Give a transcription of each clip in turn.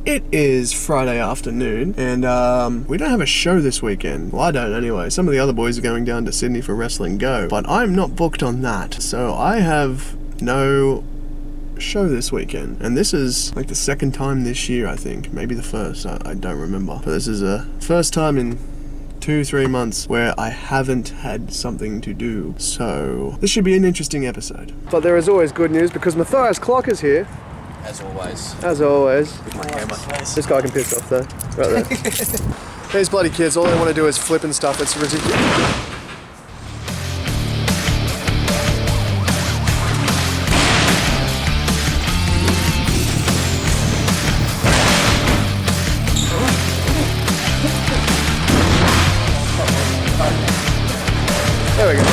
It is Friday afternoon, and we don't have a show this weekend. Well, I don't anyway. Some of the other boys are going down to Sydney for Wrestling Go, but I'm not booked on that. So I have no show this weekend. And this is like the second time this year, I think. Maybe the first, I don't remember. But this is the first time in 2-3 months where I haven't had something to do. So this should be an interesting episode. But there is always good news because Matthias OClock is here. As always. As always. With my camera. This guy can piss off though. Right there. These bloody kids, all they want to do is flip and stuff. It's ridiculous. There we go.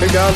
Good job.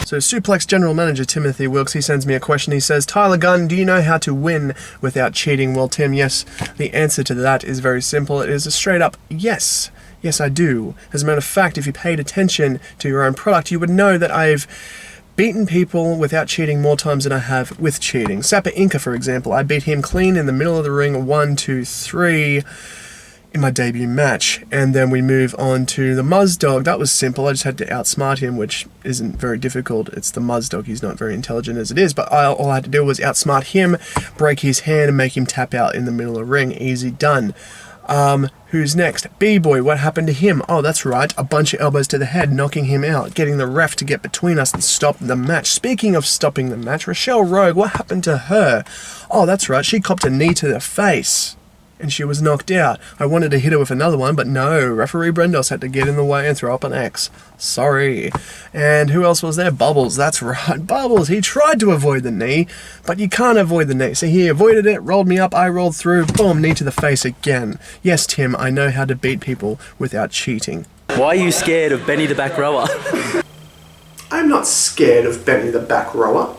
So Suplex General Manager Timothy Wilkes, he sends me a question. He says, Tyler Gunn, do you know how to win without cheating? Well, Tim, yes, the answer to that is very simple. It is a straight up yes. Yes, I do. As a matter of fact, if you paid attention to your own product, you would know that I've beaten people without cheating more times than I have with cheating. Sapper Inca, for example, I beat him clean in the middle of the ring, 1, 2, 3... in my debut match. And then we move on to the Muzz Dog. That was simple. I just had to outsmart him, which isn't very difficult. It's the Muzz Dog. He's not very intelligent as it is, but all I had to do was outsmart him, break his hand, and make him tap out in the middle of the ring. Easy done. Who's next? B-Boy, what happened to him? Oh, that's right, a bunch of elbows to the head, knocking him out, getting the ref to get between us and stop the match. Speaking of stopping the match, Rochelle Rogue, what happened to her? Oh, that's right, she copped a knee to the face. and she was knocked out. I wanted to hit her with another one, but no, referee Brendos had to get in the way and throw up an X. Sorry. And who else was there? Bubbles, that's right, Bubbles. He tried to avoid the knee, but you can't avoid the knee. So he avoided it, rolled me up, I rolled through, boom, knee to the face again. Yes, Tim, I know how to beat people without cheating. Why are you scared of Benny the back rower? I'm not scared of Benny the back rower.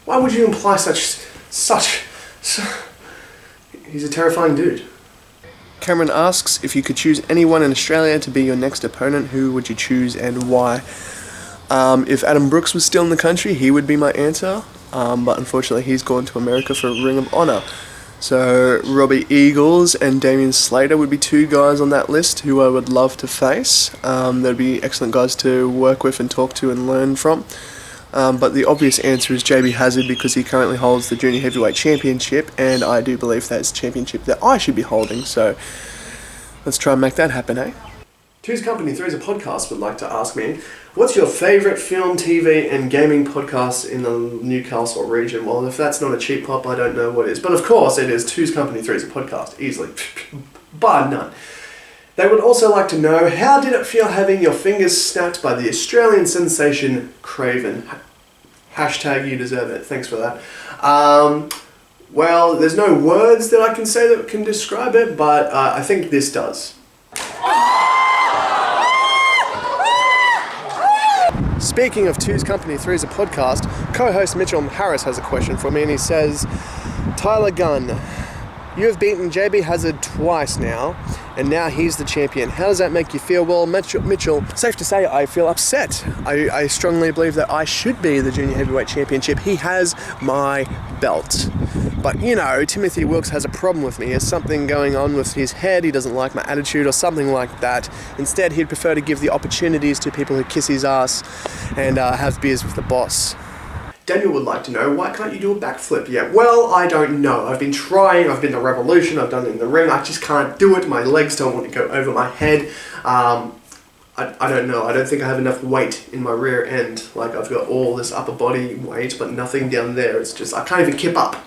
Why would you imply such... He's a terrifying dude. Cameron asks, if you could choose anyone in Australia to be your next opponent, who would you choose and why? If Adam Brooks was still in the country, he would be my answer. But unfortunately, he's gone to America for Ring of Honor. So Robbie Eagles and Damian Slater would be two guys on that list who I would love to face. They'd be excellent guys to work with and talk to and learn from. But the obvious answer is JB Hazard, because he currently holds the Junior Heavyweight Championship, and I do believe that's a championship that I should be holding, so let's try and make that happen, eh? Two's Company, Three's a Podcast would like to ask me, what's your favourite film, TV and gaming podcast in the Newcastle region? Well, if that's not a cheap pop, I don't know what is. But of course it is Two's Company, Three's a Podcast, easily. Bar none. They would also like to know, how did it feel having your fingers snapped by the Australian sensation Craven? Hashtag you deserve it. Thanks for that. Well, there's no words that I can say that can describe it, but I think this does. Speaking of Two's Company, Three's a Podcast, co-host Mitchell Harris has a question for me, and he says, Tyler Gunn, you have beaten JB Hazard twice now, and now he's the champion. How does that make you feel? Well, Mitchell, safe to say I feel upset. I strongly believe that I should be the Junior Heavyweight Championship. He has my belt. But, you know, Timothy Wilkes has a problem with me. There's something going on with his head. He doesn't like my attitude or something like that. Instead, he'd prefer to give the opportunities to people who kiss his ass and have beers with the boss. Daniel would like to know, why can't you do a backflip yet? Well, I don't know. I've been trying, I've been to Revolution, I've done it in the ring, I just can't do it. My legs don't want to go over my head. I don't know. I don't think I have enough weight in my rear end. Like, I've got all this upper body weight, but nothing down there. It's just, I can't even kip up.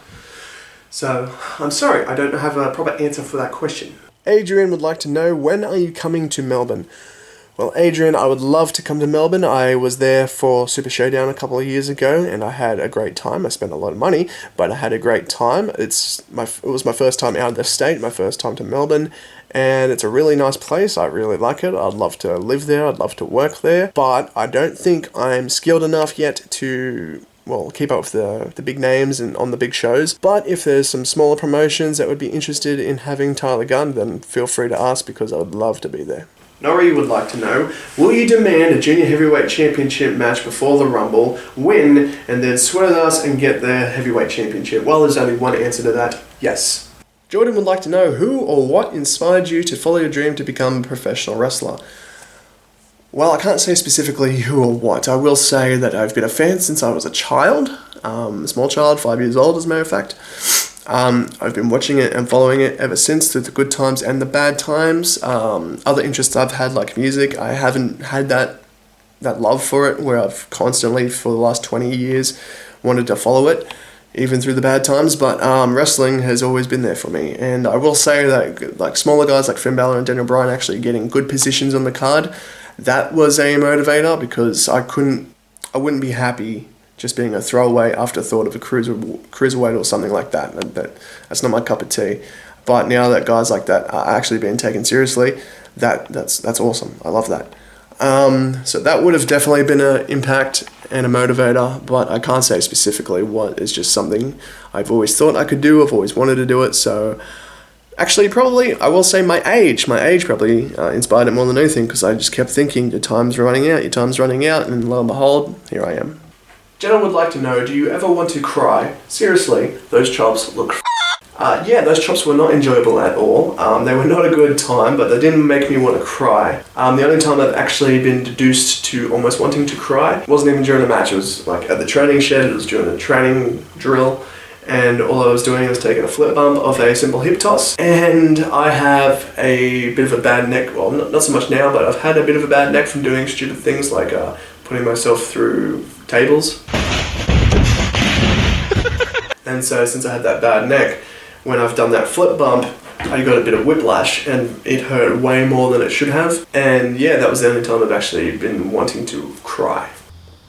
So, I'm sorry, I don't have a proper answer for that question. Adrian would like to know, when are you coming to Melbourne? Well, Adrian, I would love to come to Melbourne. I was there for Super Showdown a couple of years ago, and I had a great time. I spent a lot of money, but I had a great time. It was my first time out of the state, my first time to Melbourne, and it's a really nice place. I really like it. I'd love to live there. I'd love to work there, but I don't think I'm skilled enough yet to, well, keep up with the big names and on the big shows. But if there's some smaller promotions that would be interested in having Tyler Gunn, then feel free to ask, because I would love to be there. Nori would like to know, will you demand a Junior Heavyweight Championship match before the Rumble, win, and then sweat us and get the Heavyweight Championship? Well, there's only one answer to that, yes. Jordan would like to know, who or what inspired you to follow your dream to become a professional wrestler? Well, I can't say specifically who or what. I will say that I've been a fan since I was a child, a small child, 5 years old as a matter of fact. I've been watching it and following it ever since, through the good times and the bad times. Other interests I've had, like music, I haven't had that love for it, where I've constantly, for the last 20 years, wanted to follow it, even through the bad times. But wrestling has always been there for me. And I will say that, like, smaller guys like Finn Balor and Daniel Bryan actually getting good positions on the card, that was a motivator, because I wouldn't be happy just being a throwaway afterthought of a cruiserweight or something like that. That's not my cup of tea. But now that guys like that are actually being taken seriously, that's awesome. I love that. So that would have definitely been an impact and a motivator, but I can't say specifically what. It's just something I've always thought I could do. I've always wanted to do it. So actually, probably, I will say my age probably inspired it more than anything, because I just kept thinking, your time's running out, and lo and behold, here I am. Jenna would like to know, do you ever want to cry? Seriously, those chops look yeah, those chops were not enjoyable at all. They were not a good time, but they didn't make me want to cry. The only time I've actually been deduced to almost wanting to cry wasn't even during a match. It was like at the training shed, it was during a training drill, and all I was doing was taking a flip bump of a simple hip toss. And I have a bit of a bad neck, well, not so much now, but I've had a bit of a bad neck from doing stupid things like putting myself through tables. And so since I had that bad neck, when I've done that flip bump, I got a bit of whiplash and it hurt way more than it should have. And yeah, that was the only time I've actually been wanting to cry.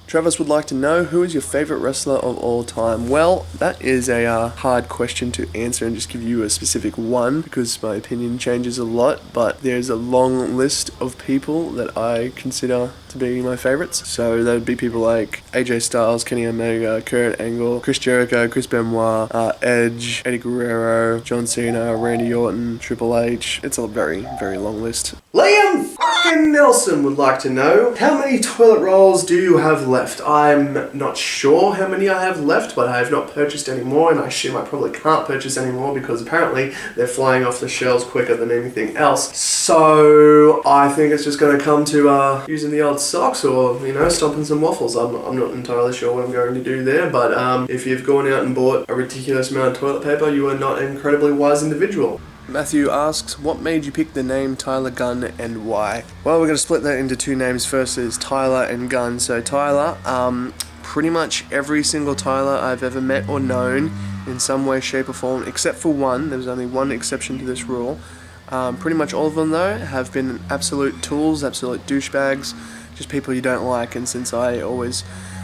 Travis would like to know, who is your favourite wrestler of all time? Well, that is a hard question to answer and just give you a specific one, because my opinion changes a lot, but there's a long list of people that I consider to be my favourites. So that would be people like AJ Styles, Kenny Omega, Kurt Angle, Chris Jericho, Chris Benoit, Edge, Eddie Guerrero, John Cena, Randy Orton, Triple H. It's a very, very long list. Liam fucking Nelson would like to know, how many toilet rolls do you have left? I'm not sure how many I have left, but I have not purchased any more, and I assume I probably can't purchase any more because apparently they're flying off the shelves quicker than anything else. So I think it's just going to come to using the old socks or, you know, stomping some waffles. I'm not entirely sure what I'm going to do there, but if you've gone out and bought a ridiculous amount of toilet paper, you are not an incredibly wise individual. Matthew asks, what made you pick the name Tyler Gunn and why? Well, we're going to split that into two names. First is Tyler and Gunn. So Tyler, pretty much every single Tyler I've ever met or known in some way, shape or form, except for one. There's only one exception to this rule. Pretty much all of them though have been absolute tools, absolute douchebags, just people you don't like. And since I always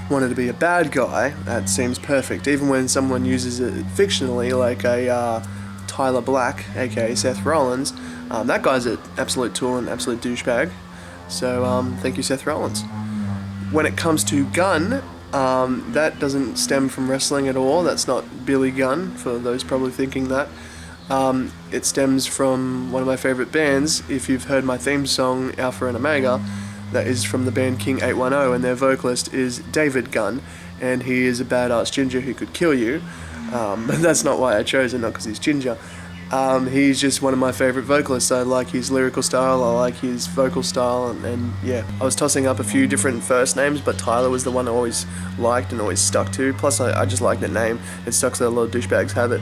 wanted to be a bad guy, that seems perfect. Even when someone uses it fictionally, like a Tyler Black, aka Seth Rollins, that guy's an absolute tool and absolute douchebag. So thank you, Seth Rollins. When it comes to Gunn, that doesn't stem from wrestling at all. That's not Billy Gunn, for those probably thinking that. It stems from one of my favourite bands. If you've heard my theme song, Alpha and Omega, that is from the band King 810, and their vocalist is David Gunn, and he is a badass ginger who could kill you. But that's not why I chose it, not because he's ginger. He's just one of my favourite vocalists. I like his lyrical style, I like his vocal style, and yeah. I was tossing up a few different first names, but Tyler was the one I always liked and always stuck to. Plus I just like the name. It sucks that a lot of douchebags have it.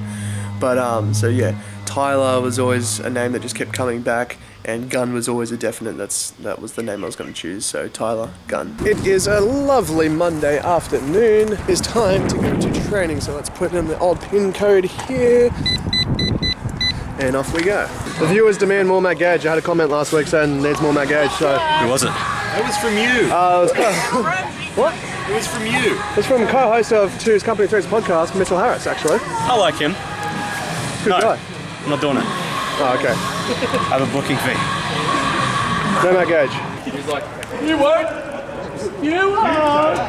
But so yeah, Tyler was always a name that just kept coming back, and Gunn was always a definite. That was the name I was going to choose, so Tyler Gunn. It is a lovely Monday afternoon. It's time to go to training, so let's put in the old pin code here, and off we go. The viewers demand more Matt Gage. I had a comment last week saying there's more Matt Gage, so... Who was it? It was from you. What? It was from you. It's from co-host of Two's Company Three's podcast, Mitchell Harris, actually. I like him. Good guy. I'm not doing it. Oh, okay. I have a booking fee. No Matt Gage. He's like, you won't. You won't.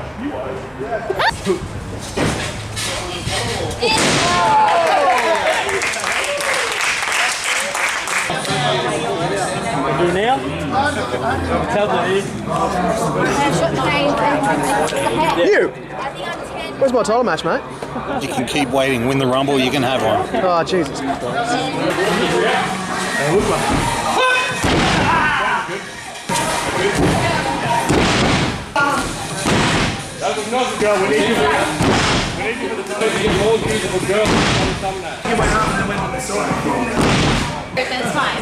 Do now? Tell me. You! Where's my title match, mate? You can keep waiting. Win the Rumble, you can have one. Oh, Jesus. That was not the girl. We need you for the more beautiful girl on the thumbnail. You went up and then went on the side. That's fine.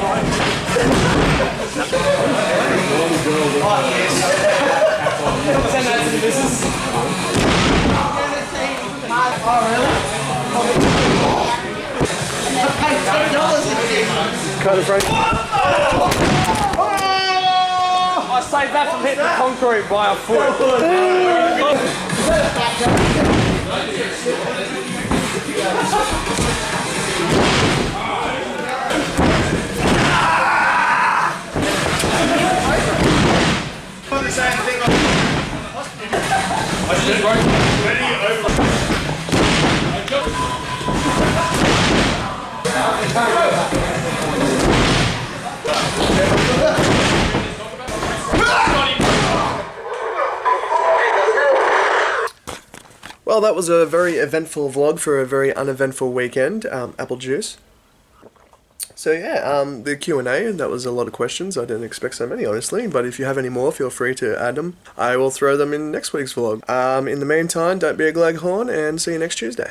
Send that to the business. Cut it, Frank. I saved that from hitting the concrete by a foot. Well, that was a very eventful vlog for a very uneventful weekend. Apple juice. So yeah, the Q&A, that was a lot of questions. I didn't expect so many, honestly, but if you have any more, feel free to add them. I will throw them in next week's vlog. In the meantime, don't be a gleghorn, and see you next Tuesday.